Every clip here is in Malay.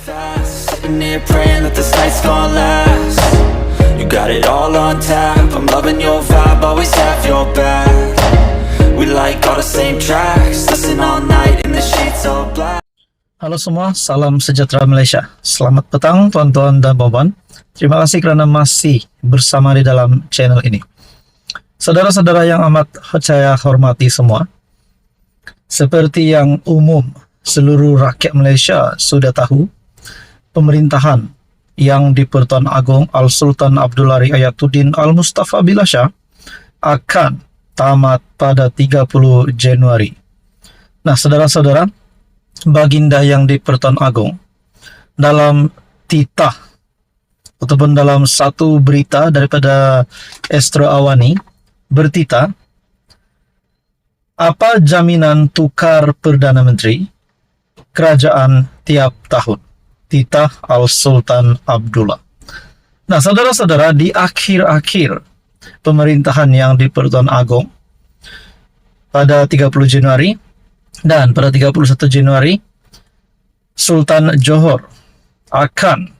fast, sitting here praying that this night's gonna last. You got it all on tap, I'm loving your vibe, always have your back. We like all the same tracks, listen all night in the sheets all black. Halo semua, salam sejahtera Malaysia. Selamat petang tuan-tuan dan puan-puan. Terima kasih kerana masih bersama di dalam channel ini. Saudara-saudara yang amat saya hormati semua, seperti yang umum seluruh rakyat Malaysia sudah tahu, pemerintahan yang di-Pertuan Agong Al-Sultan Abdullah Riayatuddin Al-Mustafa Billah Shah akan tamat pada 30 Januari. Nah, saudara-saudara, baginda yang di-Pertuan Agong dalam titah ataupun dalam satu berita daripada Astro Awani bertitah, apa jaminan tukar Perdana Menteri kerajaan tiap tahun? Titah Al-Sultan Abdullah. Nah, saudara-saudara, di akhir-akhir pemerintahan yang di-Pertuan Agong pada 30 Januari dan pada 31 Januari, Sultan Johor akan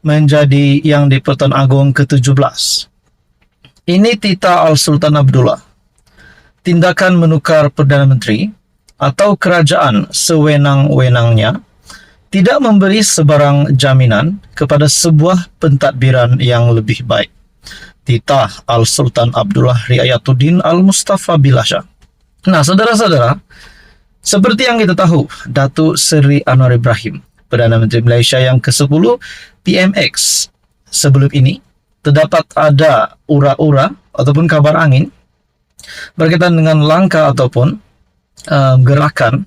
menjadi yang di-Pertuan Agong ke-17. Ini titah Al-Sultan Abdullah. Tindakan menukar Perdana Menteri atau kerajaan sewenang-wenangnya tidak memberi sebarang jaminan kepada sebuah pentadbiran yang lebih baik. Titah Al-Sultan Abdullah Riayatuddin Al-Mustafa Billah Shah. Nah, saudara-saudara, seperti yang kita tahu, Datuk Seri Anwar Ibrahim, Perdana Menteri Malaysia yang ke-10 PMX, sebelum ini terdapat ada ura-ura ataupun kabar angin berkaitan dengan langkah ataupun gerakan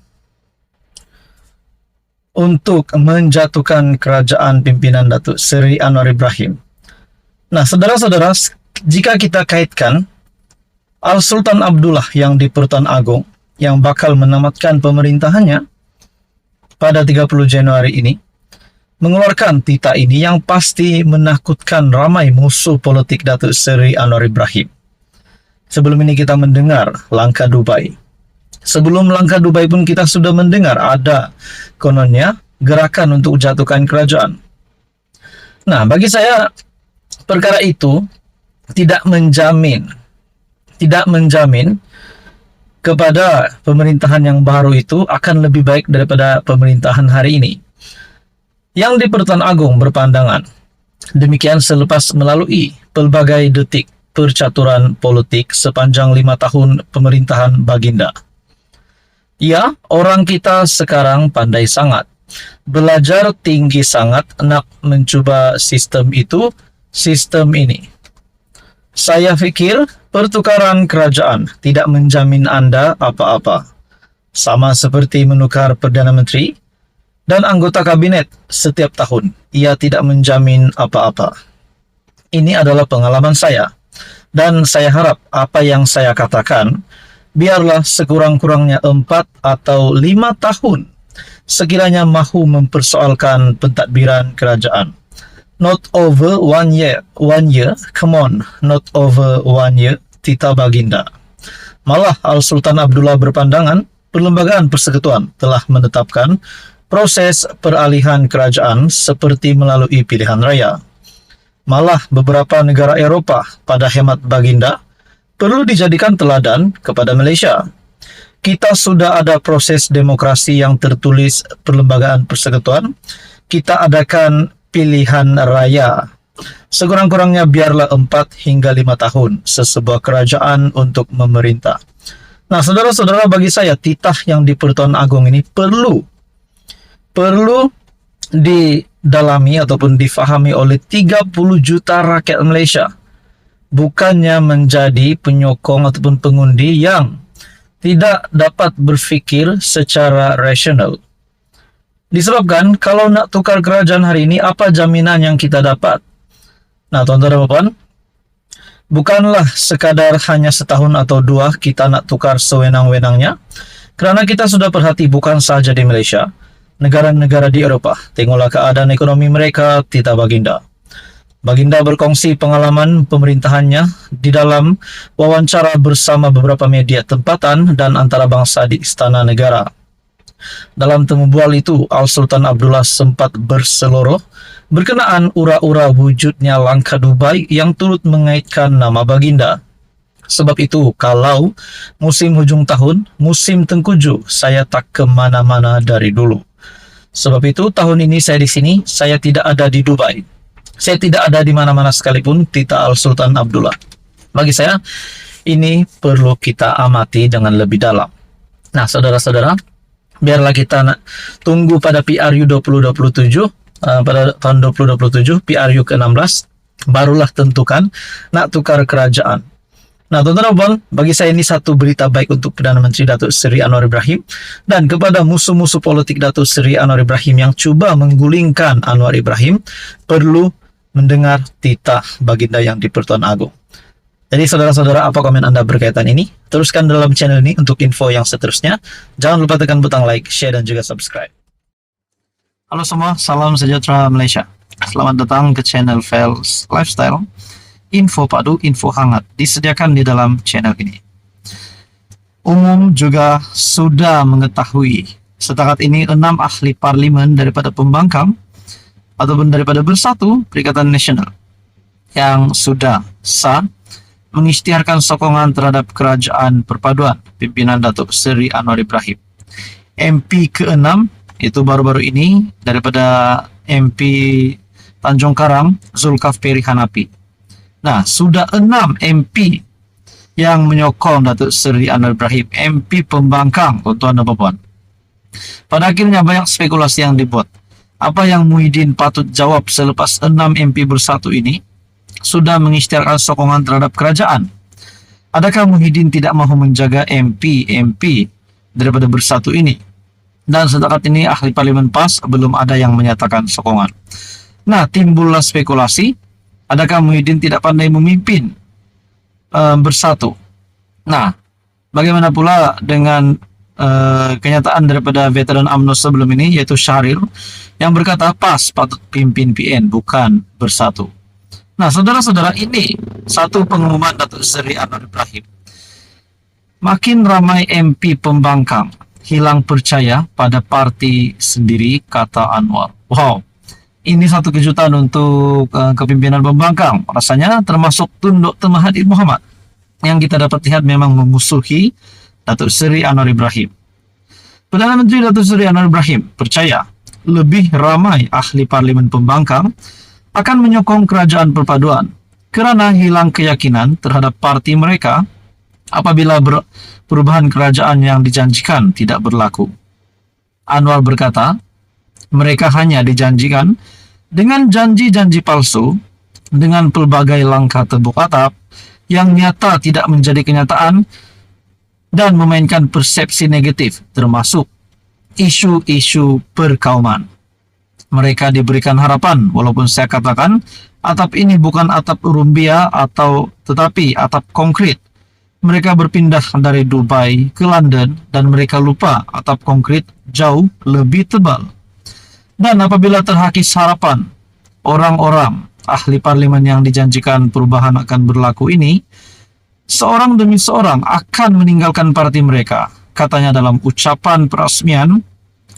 untuk menjatuhkan kerajaan pimpinan Datuk Seri Anwar Ibrahim. Nah, saudara-saudara, jika kita kaitkan Al-Sultan Abdullah yang di-Pertuan Agong yang bakal menamatkan pemerintahannya pada 30 Januari ini, mengeluarkan titah ini yang pasti menakutkan ramai musuh politik Datuk Seri Anwar Ibrahim. Sebelum ini kita mendengar langkah Dubai. Sebelum langkah Dubai pun kita sudah mendengar ada kononnya gerakan untuk jatuhkan kerajaan. Nah, bagi saya perkara itu tidak menjamin kepada pemerintahan yang baru itu akan lebih baik daripada pemerintahan hari ini. Yang di-Pertuan Agong berpandangan demikian selepas melalui pelbagai detik percaturan politik sepanjang 5 tahun pemerintahan baginda. Ya, orang kita sekarang pandai sangat, belajar tinggi sangat nak mencuba sistem itu, sistem ini. Saya fikir pertukaran kerajaan tidak menjamin anda apa-apa. Sama seperti menukar Perdana Menteri dan anggota kabinet setiap tahun, ia tidak menjamin apa-apa. Ini adalah pengalaman saya, dan saya harap apa yang saya katakan biarlah sekurang-kurangnya 4 atau 5 tahun sekiranya mahu mempersoalkan pentadbiran kerajaan. Not over 1 year, come on, not over 1 year, titah baginda. Malah Al-Sultan Abdullah berpandangan Perlembagaan Persekutuan telah menetapkan proses peralihan kerajaan seperti melalui pilihan raya. Malah beberapa negara Eropah pada hemat baginda perlu dijadikan teladan kepada Malaysia. Kita sudah ada proses demokrasi yang tertulis Perlembagaan Persekutuan. Kita adakan pilihan raya. Sekurang-kurangnya biarlah 4 hingga 5 tahun sesebuah kerajaan untuk memerintah. Nah, saudara-saudara, bagi saya titah yang di-Pertuan Agong ini perlu didalami ataupun difahami oleh 30 juta rakyat Malaysia. Bukannya menjadi penyokong ataupun pengundi yang tidak dapat berfikir secara rasional. Disebabkan kalau nak tukar kerajaan hari ini, apa jaminan yang kita dapat? Nah, tuan-tuan dan puan, bukanlah sekadar hanya setahun atau 2 kita nak tukar sewenang-wenangnya, kerana kita sudah perhati bukan saja di Malaysia, negara-negara di Eropah, tengoklah keadaan ekonomi mereka, titah baginda. Baginda berkongsi pengalaman pemerintahannya di dalam wawancara bersama beberapa media tempatan dan antarabangsa di Istana Negara. Dalam temu bual itu, Al-Sultan Abdullah sempat berseloroh berkenaan ura-ura wujudnya langkah Dubai yang turut mengaitkan nama baginda. Sebab itu, kalau musim hujung tahun, musim tengkujuh, saya tak kemana-mana dari dulu. Sebab itu, tahun ini saya di sini, saya tidak ada di Dubai. Saya tidak ada di mana-mana sekalipun, tita Al-Sultan Abdullah. Bagi saya, ini perlu kita amati dengan lebih dalam. Nah, saudara-saudara, biarlah kita tunggu pada PRU 2027, pada tahun 2027, PRU ke-16, barulah tentukan nak tukar kerajaan. Nah, teman-teman, bagi saya ini satu berita baik untuk Perdana Menteri Datuk Seri Anwar Ibrahim dan kepada musuh-musuh politik Datuk Seri Anwar Ibrahim yang cuba menggulingkan Anwar Ibrahim perlu mendengar titah baginda yang di Pertuan Agong. Jadi saudara-saudara, apa komen Anda berkaitan ini? Teruskan dalam channel ini untuk info yang seterusnya. Jangan lupa tekan butang like, share, dan juga subscribe. Halo semua, salam sejahtera Malaysia. Selamat datang ke channel Fels Lifestyle. Info padu, info hangat disediakan di dalam channel ini. Umum juga sudah mengetahui setakat ini 6 ahli parlimen daripada pembangkang ataupun daripada Bersatu Perikatan Nasional yang sudah sah mengisytiharkan sokongan terhadap kerajaan perpaduan pimpinan Datuk Seri Anwar Ibrahim. MP ke-6 itu baru-baru ini daripada MP Tanjung Karang Zulkifli Hanafi. Nah, sudah 6 MP yang menyokong Datuk Seri Anwar Ibrahim, MP pembangkang, tuan-tuan dan puan-puan. Pada akhirnya banyak spekulasi yang dibuat. Apa yang Muhyiddin patut jawab selepas 6 MP Bersatu ini sudah mengisytiharkan sokongan terhadap kerajaan? Adakah Muhyiddin tidak mahu menjaga MP daripada Bersatu ini? Dan setakat ini ahli parlimen PAS belum ada yang menyatakan sokongan. Nah, timbullah spekulasi, adakah Muhyiddin tidak pandai memimpin Bersatu? Nah, bagaimana pula dengan kenyataan daripada veteran UMNO sebelum ini, yaitu Syahril, yang berkata PAS patut pimpin PN, bukan Bersatu. Nah, saudara-saudara, ini satu pengumuman Datuk Seri Anwar Ibrahim. Makin ramai MP pembangkang hilang percaya pada parti sendiri, kata Anwar. Wow, ini satu kejutan untuk kepimpinan pembangkang. Rasanya termasuk Tun Dr. Mahathir Mohamad yang kita dapat lihat memang memusuhi Datuk Seri Anwar Ibrahim. Perdana Menteri Datuk Seri Anwar Ibrahim percaya lebih ramai ahli parlimen pembangkang akan menyokong kerajaan perpaduan kerana hilang keyakinan terhadap parti mereka apabila perubahan kerajaan yang dijanjikan tidak berlaku. Anwar berkata, mereka hanya dijanjikan dengan janji-janji palsu, dengan pelbagai langkah tebuk atap yang nyata tidak menjadi kenyataan dan memainkan persepsi negatif termasuk isu-isu perkauman. Mereka diberikan harapan, walaupun saya katakan atap ini bukan atap rumbia tetapi atap konkret. Mereka berpindah dari Dubai ke London dan mereka lupa atap konkret jauh lebih tebal. Dan apabila terhakis harapan, orang-orang ahli parlimen yang dijanjikan perubahan akan berlaku ini, seorang demi seorang akan meninggalkan parti mereka, katanya dalam ucapan peresmian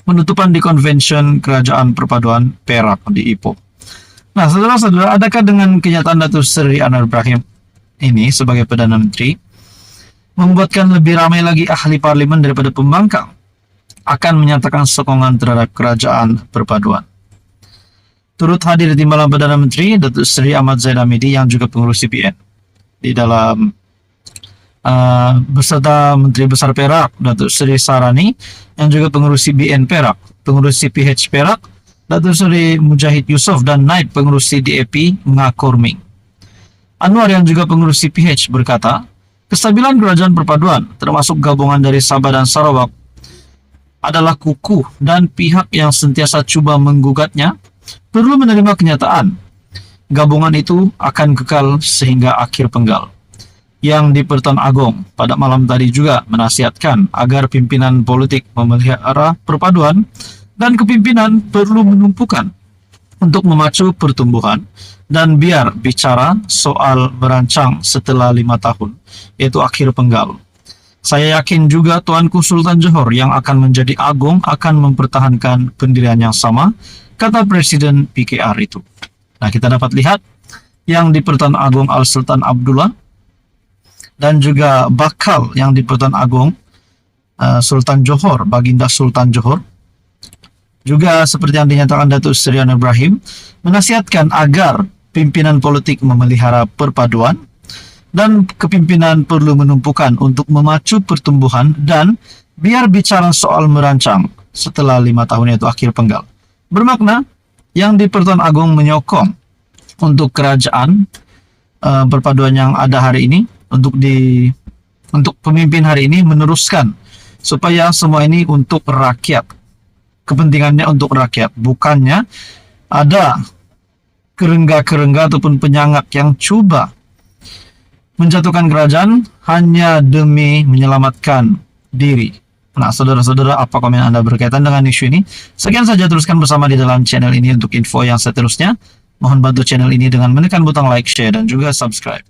penutupan di Konvensyen Kerajaan Perpaduan Perak di Ipoh. Nah, saudara-saudara, adakah dengan kenyataan Datuk Seri Anwar Ibrahim ini sebagai Perdana Menteri membuatkan lebih ramai lagi ahli parlimen daripada pembangkang akan menyatakan sokongan terhadap kerajaan perpaduan? Turut hadir di timbalan Perdana Menteri Datuk Seri Ahmad Zaid Hamidi yang juga pengurus CPN di dalam beserta Menteri Besar Perak Datuk Seri Sarani yang juga pengurus CBN Perak, pengurus CPH Perak Datuk Seri Mujahid Yusof dan naib pengurus CDAP Ngakorming. Anwar yang juga pengurus CPH berkata, kestabilan kerajaan perpaduan termasuk gabungan dari Sabah dan Sarawak adalah kukuh dan pihak yang sentiasa cuba menggugatnya perlu menerima kenyataan gabungan itu akan kekal sehingga akhir penggal. Yang di Pertuan Agong pada malam tadi juga menasihatkan agar pimpinan politik memelihara perpaduan dan kepimpinan perlu menumpukan untuk memacu pertumbuhan dan biar bicara soal merancang setelah 5 tahun, yaitu akhir penggal. Saya yakin juga Tuanku Sultan Johor yang akan menjadi agung akan mempertahankan pendirian yang sama, kata Presiden PKR itu. Nah, kita dapat lihat yang di Pertuan Agong Al Sultan Abdullah dan juga bakal yang di Pertuan Agong Sultan Johor, Baginda Sultan Johor. Juga seperti yang dinyatakan Datuk Seri Anwar Ibrahim, menasihatkan agar pimpinan politik memelihara perpaduan dan kepimpinan perlu menumpukan untuk memacu pertumbuhan dan biar bicara soal merancang setelah 5 tahun yaitu akhir penggal. Bermakna yang di Pertuan Agong menyokong untuk kerajaan perpaduan yang ada hari ini untuk pemimpin hari ini meneruskan supaya semua ini untuk rakyat, kepentingannya untuk rakyat, bukannya ada kerengga-kerengga ataupun penyangak yang coba menjatuhkan kerajaan hanya demi menyelamatkan diri. Nah, saudara-saudara, apa komen Anda berkaitan dengan isu ini? Sekian saja, teruskan bersama di dalam channel ini untuk info yang seterusnya. Mohon bantu channel ini dengan menekan butang like, share, dan juga subscribe.